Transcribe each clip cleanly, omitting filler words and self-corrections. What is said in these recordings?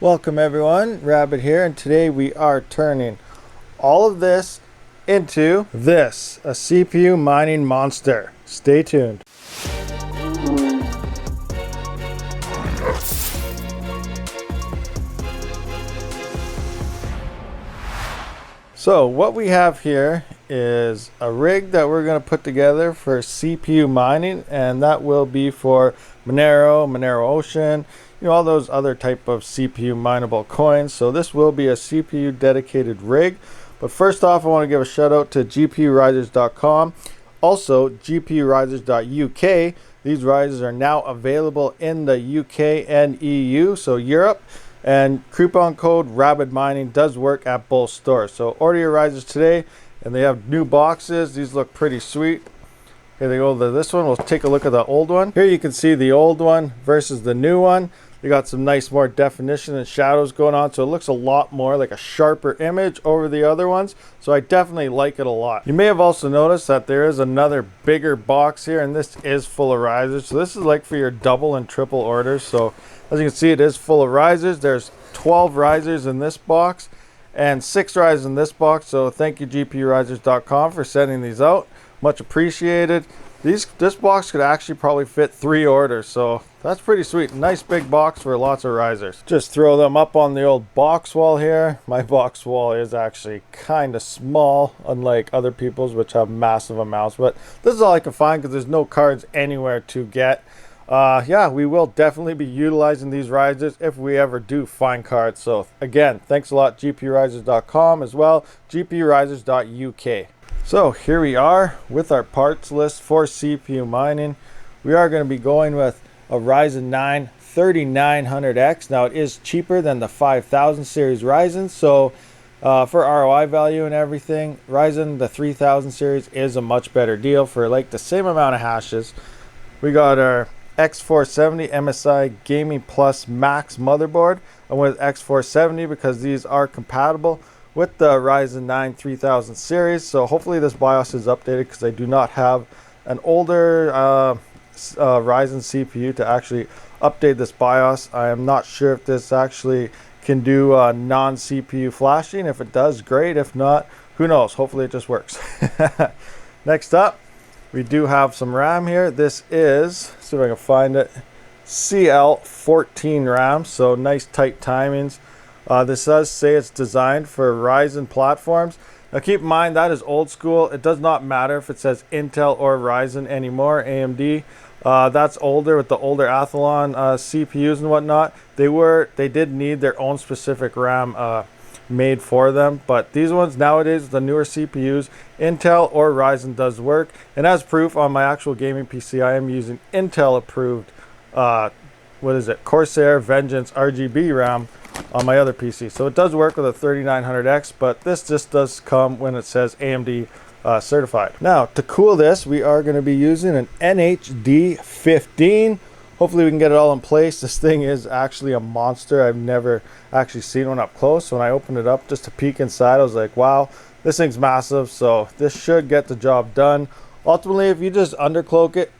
Welcome everyone, Rabid here, and today we are turning all of this into this, a CPU mining monster. Stay tuned. So what we have here is a rig that we're going to put together for CPU mining, and that will be for Monero Ocean, all those other type of CPU mineable coins. So this will be a CPU dedicated rig. But first off, I want to give a shout out to GPURisers.com, also GPURisers.uk. These risers are now available in the UK and EU, so Europe. And coupon code Rabid Mining does work at both stores. So order your risers today, and they have new boxes. These look pretty sweet. Here they go to this one. We'll take a look at the old one. Here you can see the old one versus the new one. You got some nice more definition and shadows going on, so it looks a lot more like a sharper image over the other ones. So I definitely like it a lot. You may have also noticed that there is another bigger box here, and this is full of risers. So this is like for your double and triple orders. So as you can see, it is full of risers. There's 12 risers in this box and 6 risers in this box. So thank you GPURisers.com for sending these out. Much appreciated. This box could actually probably fit 3 orders, so that's pretty sweet. Nice big box for lots of risers. Just throw them up on the old box wall here. My box wall is actually kind of small, unlike other people's, which have massive amounts. But this is all I can find because there's no cards anywhere to get. Yeah, we will definitely be utilizing these risers if we ever do find cards. So again, thanks a lot GPURisers.com, as well GPURisers.uk. So here we are with our parts list for CPU mining. We are going to be going with a Ryzen 9 3900X. Now it is cheaper than the 5000 series Ryzen, so for ROI value and everything, Ryzen the 3000 series is a much better deal for like the same amount of hashes. We got our X470 MSI Gaming Plus Max motherboard. I went with X470 because these are compatible with the Ryzen 9 3000 series. So hopefully this BIOS is updated, because I do not have an older Ryzen CPU to actually update this BIOS. I am not sure if this actually can do non-CPU flashing. If it does, great. If not, who knows? Hopefully it just works. Next up, we do have some RAM here. This is, see if I can find it, CL14 RAM, so nice tight timings. This does say it's designed for Ryzen platforms. Now keep in mind that is old school. It does not matter if it says Intel or Ryzen anymore, AMD. That's older with the older Athlon CPUs and whatnot. They did need their own specific RAM made for them, but these ones nowadays, the newer CPUs, Intel or Ryzen does work. And as proof, on my actual gaming PC, I am using Intel approved Corsair Vengeance RGB RAM on my other PC. So it does work with a 3900X, but this just does come when it says AMD certified. Now to cool this, we are going to be using an NHD 15. Hopefully we can get it all in place. This thing is actually a monster. I've never actually seen one up close. So when I opened it up just to peek inside, I was like, wow, this thing's massive. So this should get the job done. Ultimately, if you just underclock it,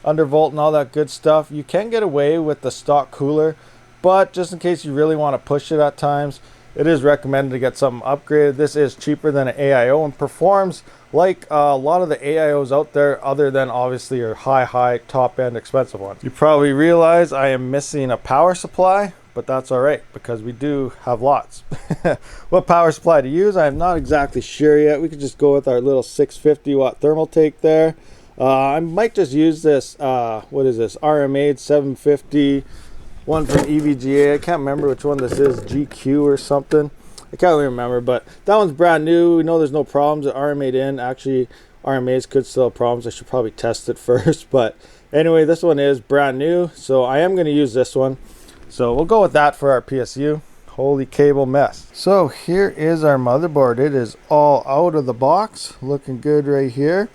undervolt and all that good stuff, you can get away with the stock cooler. But just in case you really want to push it at times, it is recommended to get something upgraded. This is cheaper than an AIO and performs like a lot of the AIOs out there, other than obviously your high top-end expensive ones. You probably realize I am missing a power supply, but that's all right because we do have lots. What power supply to use, I'm not exactly sure yet. We could just go with our little 650 watt thermal take there. I might just use this, what is this, RMA 750 one from EVGA. I can't remember which one this is, GQ or something. I can't really remember, but that one's brand new. We know there's no problems at RMA'd in. Actually, RMAs could still have problems. I should probably test it first. But anyway, this one is brand new, so I am going to use this one. So we'll go with that for our PSU. Holy cable mess. So here is our motherboard. It is all out of the box. Looking good right here.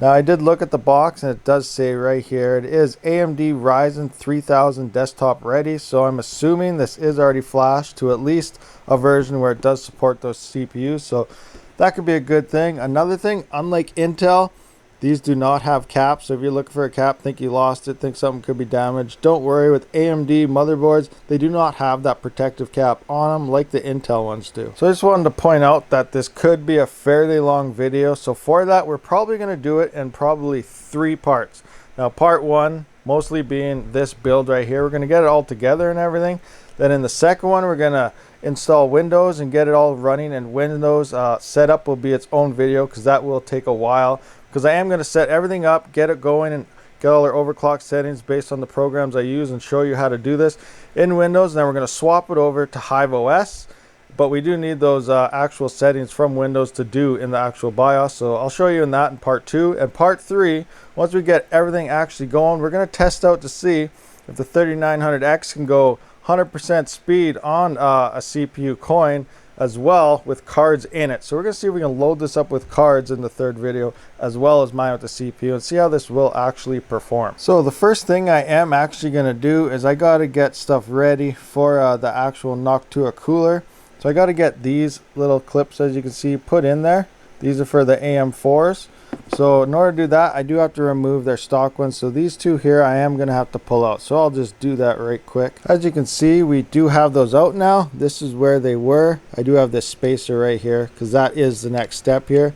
Now I did look at the box, and it does say right here it is AMD Ryzen 3000 desktop ready, so I'm assuming this is already flashed to at least a version where it does support those CPUs, so that could be a good thing. Another thing, unlike Intel, These do not have caps, so if you're looking for a cap, think you lost it, think something could be damaged, don't worry. With AMD motherboards, they do not have that protective cap on them like the Intel ones do. So I just wanted to point out that this could be a fairly long video, so for that we're probably going to do it in probably 3 parts. Now part 1 mostly being this build right here, we're going to get it all together and everything. Then in the second one we're going to install Windows and get it all running, and Windows setup will be its own video because that will take a while, because I am going to set everything up, get it going, and get all our overclock settings based on the programs I use and show you how to do this in Windows. And then we're going to swap it over to Hive OS, but we do need those actual settings from Windows to do in the actual BIOS, so I'll show you in that in part 2. And part 3, once we get everything actually going, we're going to test out to see if the 3900X can go 100% speed on a CPU coin as well with cards in it. So we're going to see if we can load this up with cards in the third video, as well as mine with the CPU, and see how this will actually perform. So the first thing I am actually going to do is I got to get stuff ready for the actual Noctua cooler. So I got to get these little clips, as you can see, put in there. These are for the AM4s. So in order to do that, I do have to remove their stock ones. So these two here I am going to have to pull out. So I'll just do that right quick. As you can see, we do have those out now. This is where they were. I do have this spacer right here because that is the next step here.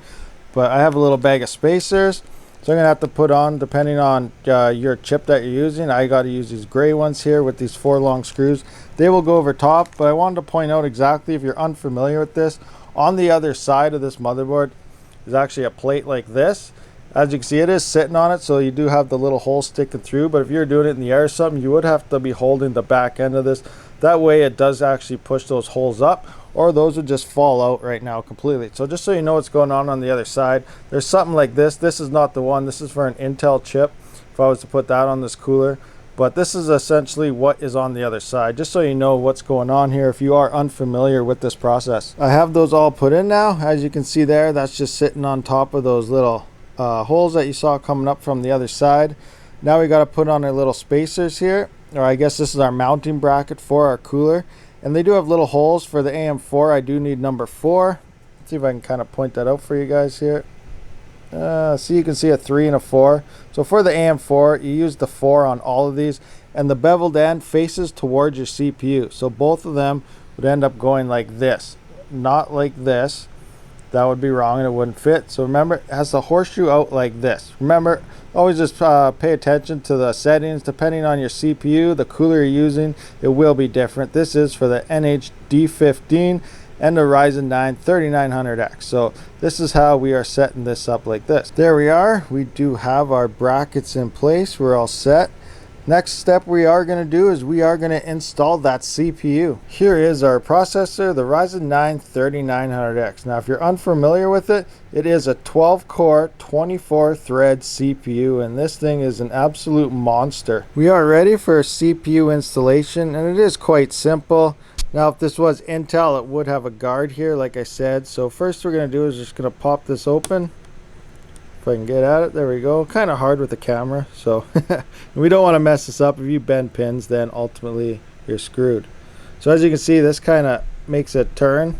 But I have a little bag of spacers. So I'm going to have to put on, depending on your chip that you're using. I got to use these gray ones here with these 4 long screws. They will go over top, but I wanted to point out exactly, if you're unfamiliar with this, on the other side of this motherboard is actually a plate like this. As you can see, it is sitting on it, so you do have the little hole sticking through, but if you're doing it in the air or something, you would have to be holding the back end of this. That way it does actually push those holes up, or those would just fall out right now completely. So just so you know what's going on the other side, there's something like this. This is not the one. This is for an Intel chip, if I was to put that on this cooler. But this is essentially what is on the other side, just so you know what's going on here if you are unfamiliar with this process. I have those all put in now. As you can see there, that's just sitting on top of those little holes that you saw coming up from the other side. Now we got to put on our little spacers here, or I guess this is our mounting bracket for our cooler. And they do have little holes for the AM4. I do need number 4. Let's see if I can kind of point that out for you guys here. So you can see a 3 and a 4. So for the AM4, you use the 4 on all of these, and the beveled end faces towards your CPU. So both of them would end up going like this, not like this. That would be wrong and it wouldn't fit. So remember, it has the horseshoe out like this. Remember, always just pay attention to the settings. Depending on your CPU, the cooler you're using, it will be different. This is for the NHD15 and the Ryzen 9 3900X. So this is how we are setting this up like this. There we are. We do have our brackets in place. We're all set. Next step we are going to do is we are going to install that CPU. Here is our processor, the Ryzen 9 3900X. Now if you're unfamiliar with it, it is a 12 core 24 thread CPU, and this thing is an absolute monster. We are ready for a CPU installation, and it is quite simple. Now if this was Intel, it would have a guard here like I said. So first we're going to do is just going to pop this open. If I can get at it, there we go. Kind of hard with the camera, so we don't want to mess this up. If you bend pins, then ultimately you're screwed. So as you can see, this kind of makes it turn,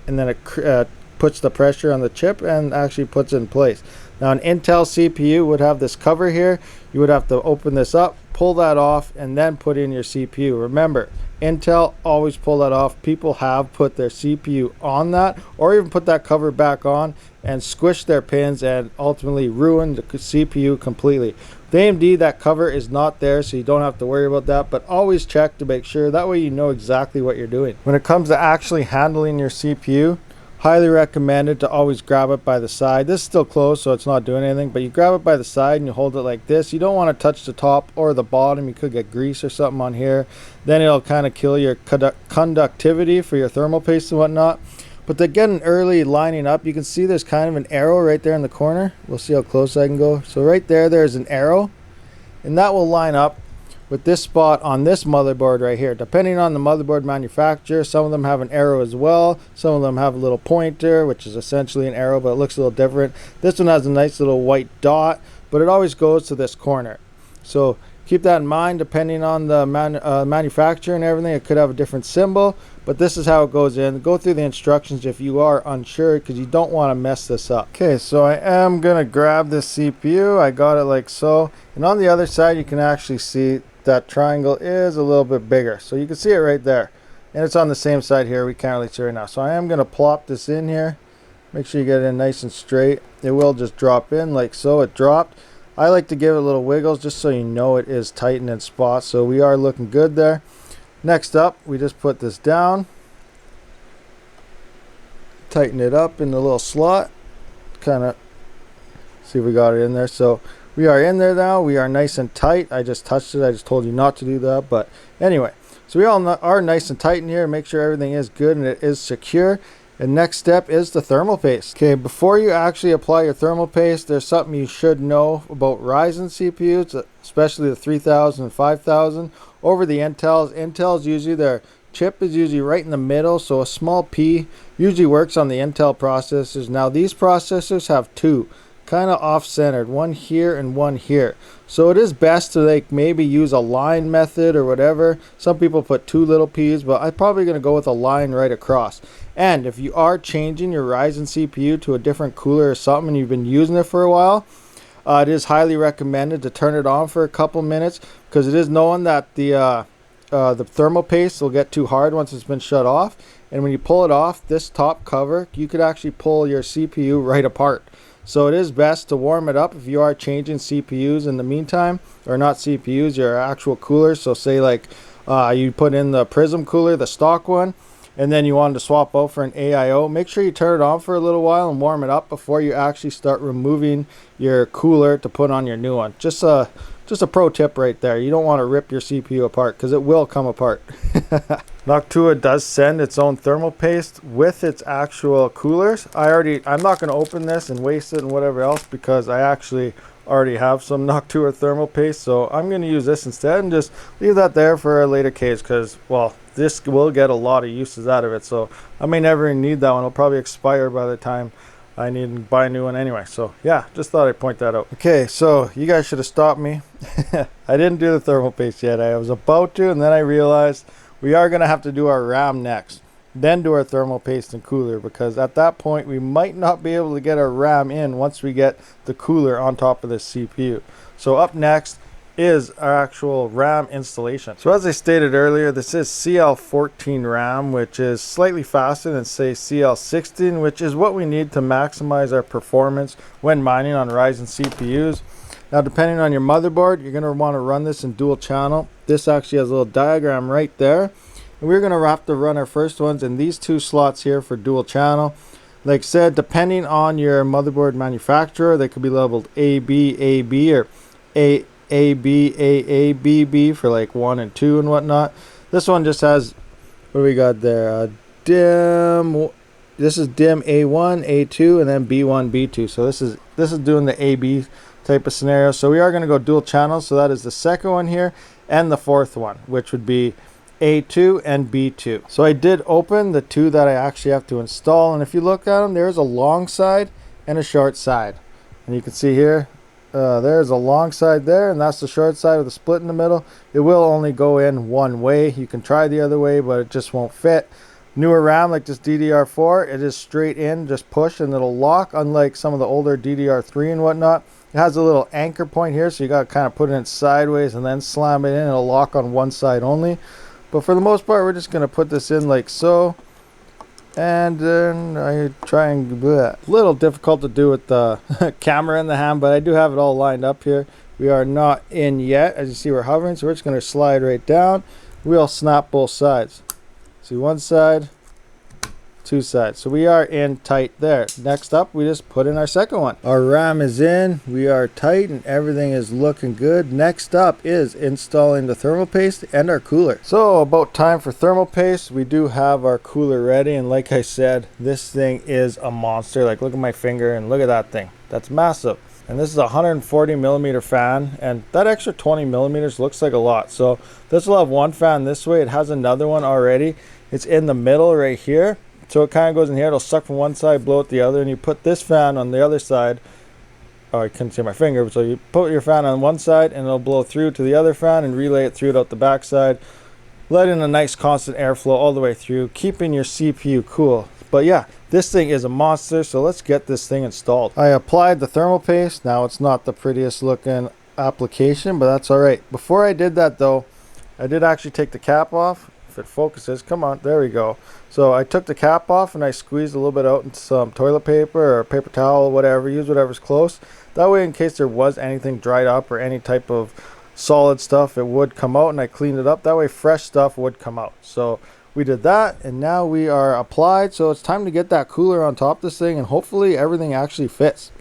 and then it puts the pressure on the chip and actually puts it in place. Now an Intel CPU would have this cover here. You would have to open this up, pull that off, and then put in your CPU. Remember, Intel, always pull that off. People have put their CPU on that, or even put that cover back on and squish their pins and ultimately ruin the CPU completely. The AMD, that cover is not there, so you don't have to worry about that, but always check to make sure. That way you know exactly what you're doing. When it comes to actually handling your CPU, highly recommended to always grab it by the side. This is still closed, so it's not doing anything, but you grab it by the side and you hold it like this. You don't want to touch the top or the bottom. You could get grease or something on here. Then it'll kind of kill your conductivity for your thermal paste and whatnot. But to get an early lining up, you can see there's kind of an arrow right there in the corner. We'll see how close I can go. So right there, there's an arrow, and that will line up with this spot on this motherboard right here. Depending on the motherboard manufacturer, some of them have an arrow as well. Some of them have a little pointer, which is essentially an arrow, but it looks a little different. This one has a nice little white dot, but it always goes to this corner. So Keep that in mind. Depending on the manufacturer and everything, it could have a different symbol, but this is how it goes in. Go through the instructions if you are unsure, because you don't want to mess this up. Okay, so I am gonna grab this CPU. I got it like so, and on the other side you can actually see that triangle is a little bit bigger, so you can see it right there, and it's on the same side here. We can't really see right now, so I am gonna plop this in here. Make sure you get it in nice and straight. It will just drop in like so. It dropped. I like to give it little wiggles just so you know it is tightened in spots. So we are looking good there. Next up, we just put this down, tighten it up in the little slot, kind of see if we got it in there. So we are in there now. We are nice and tight. I just touched it. I just told you not to do that, but anyway, so we all are nice and tight in here. Make sure everything is good and it is secure. And next step is the thermal paste. Okay, before you actually apply your thermal paste, there's something you should know about Ryzen CPUs, especially the 3000 and 5000 over the Intels. Intels usually, their chip is usually right in the middle, so a small P usually works on the Intel processors. Now these processors have two, kind of off-centered, one here and one here. So it is best to like maybe use a line method or whatever. Some people put two little P's, but I'm probably going to go with a line right across. And if you are changing your Ryzen CPU to a different cooler or something and you've been using it for a while, it is highly recommended to turn it on for a couple minutes, because it is known that the thermal paste will get too hard once it's been shut off. And when you pull it off, this top cover, you could actually pull your CPU right apart. So it is best to warm it up if you are changing CPUs in the meantime, or not CPUs, your actual coolers. So say like you put in the Prism cooler, the stock one, and then you wanted to swap out for an AIO, make sure you turn it on for a little while and warm it up before you actually start removing your cooler to put on your new one. Just a pro tip right there. You don't want to rip your CPU apart, because it will come apart. Noctua does send its own thermal paste with its actual coolers. I'm not going to open this and waste it and whatever else, because I actually already have some Noctua thermal paste, so I'm going to use this instead and just leave that there for a later case, because, well, this will get a lot of uses out of it, so I may never need that one. It'll probably expire by the time I need to buy a new one anyway. So yeah, just thought I'd point that out. Okay, so you guys should have stopped me. I didn't do the thermal paste yet. I was about to, and then I realized we are going to have to do our RAM next, then do our thermal paste and cooler, because at that point we might not be able to get our RAM in once we get the cooler on top of this CPU. So up next is our actual RAM installation. So as I stated earlier, this is CL14 RAM, which is slightly faster than say CL16, which is what we need to maximize our performance when mining on Ryzen CPUs. Now depending on your motherboard, you're going to want to run this in dual channel. This actually has a little diagram right there, and we're going to have to run our first ones in these two slots here for dual channel. Like I said, depending on your motherboard manufacturer, they could be labeled AB, AB, or AB, AABB for like 1 and 2 and whatnot. This one just has, what do we got there? DIM. This is DIM A1, A2, and then B1, B2. So this is doing the AB type of scenario. So we are going to go dual channels. So that is the second one here and the fourth one, which would be A2 and B2. So I did open the two that I actually have to install, and if you look at them, there's a long side and a short side, and you can see here there's a long side there, and that's the short side with a split in the middle. It will only go in one way. You can try the other way, but it just won't fit. Newer RAM like this DDR4, it is straight in, just push and it'll lock, unlike some of the older DDR3 and whatnot. It has a little anchor point here, so you got to kind of put it in sideways and then slam it in. It'll lock on one side only. But for the most part, we're just going to put this in like so. And then I try and a little difficult to do with the camera in the hand, but I do have it all lined up here. We are not in yet. As you see, we're hovering, so we're just going to slide right down. We'll snap both sides. See, one side, two sides. So we are in tight there. Next up, we just put in our second one. Our RAM is in. We are tight and everything is looking good. Next up is installing the thermal paste and our cooler. So about time for thermal paste. We do have our cooler ready, and like I said, this thing is a monster. Like, look at my finger and look at that thing. That's massive. And this is a 140 millimeter fan, and that extra 20 millimeters looks like a lot. So this will have one fan this way. It has another one already. It's in the middle right here. So it kind of goes in here. It'll suck from one side, blow out the other, and you put this fan on the other side, oh, I couldn't see my finger. So you put your fan on one side and it'll blow through to the other fan and relay it through out the back side, letting a nice constant airflow all the way through, keeping your CPU cool. But yeah, this thing is a monster, so let's get this thing installed. I applied the thermal paste. Now it's not the prettiest looking application, but that's all right. Before I did that though, I did actually take the cap off. If it focuses, come on, there we go. So I took the cap off and I squeezed a little bit out into some toilet paper or paper towel, whatever, use whatever's close. That way, in case there was anything dried up or any type of solid stuff, it would come out, and I cleaned it up. That way fresh stuff would come out. So we did that, and now we are applied. So it's time to get that cooler on top of this thing, and hopefully everything actually fits.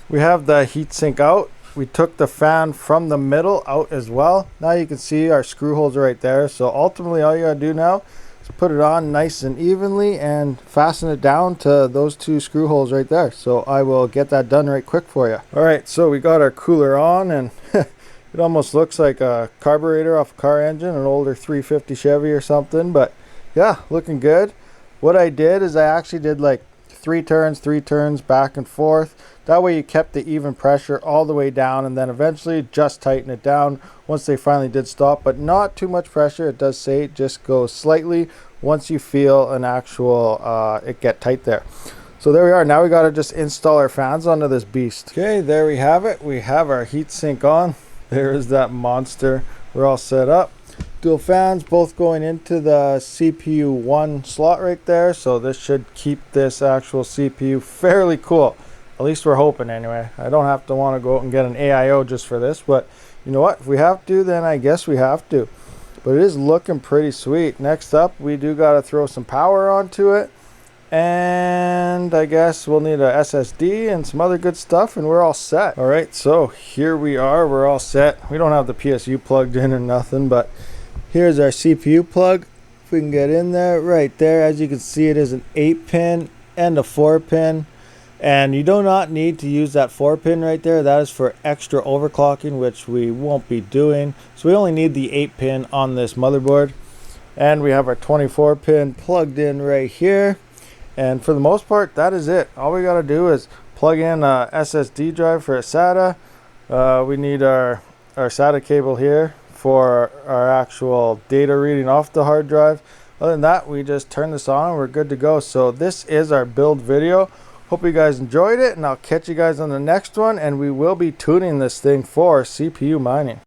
We have the heatsink out. We took the fan from the middle out as well. Now you can see our screw holes are right there. So ultimately all you gotta do now is put it on nice and evenly and fasten it down to those two screw holes right there. So I will get that done right quick for you. All right, so we got our cooler on, and it almost looks like a carburetor off a car engine, an older 350 Chevy or something, but yeah, looking good. What I did is I actually did like three turns back and forth. That way you kept the even pressure all the way down, and then eventually just tighten it down once they finally did stop, but not too much pressure. It does say just go slightly once you feel an actual it get tight there. So there we are. Now we got to just install our fans onto this beast. Okay, there we have it. We have our heatsink on. There is that monster. We're all set up. Dual fans, both going into the CPU 1 slot right there. So this should keep this actual CPU fairly cool. At least we're hoping anyway. I don't have to want to go out and get an AIO just for this, but you know what? If we have to, then I guess we have to. But it is looking pretty sweet. Next up, we do got to throw some power onto it. And I guess we'll need a SSD and some other good stuff, and we're all set. All right, so here we are. We're all set. We don't have the PSU plugged in or nothing, but here's our CPU plug. If we can get in there, right there. As you can see, it is an 8-pin and a 4-pin. And you do not need to use that 4-pin right there. That is for extra overclocking, which we won't be doing. So we only need the 8-pin on this motherboard. And we have our 24-pin plugged in right here. And for the most part, that is it. All we got to do is plug in a SSD drive for a SATA. We need our SATA cable here for our actual data reading off the hard drive. Other than that, we just turn this on and we're good to go. So this is our build video. Hope you guys enjoyed it, and I'll catch you guys on the next one, and we will be tuning this thing for CPU mining.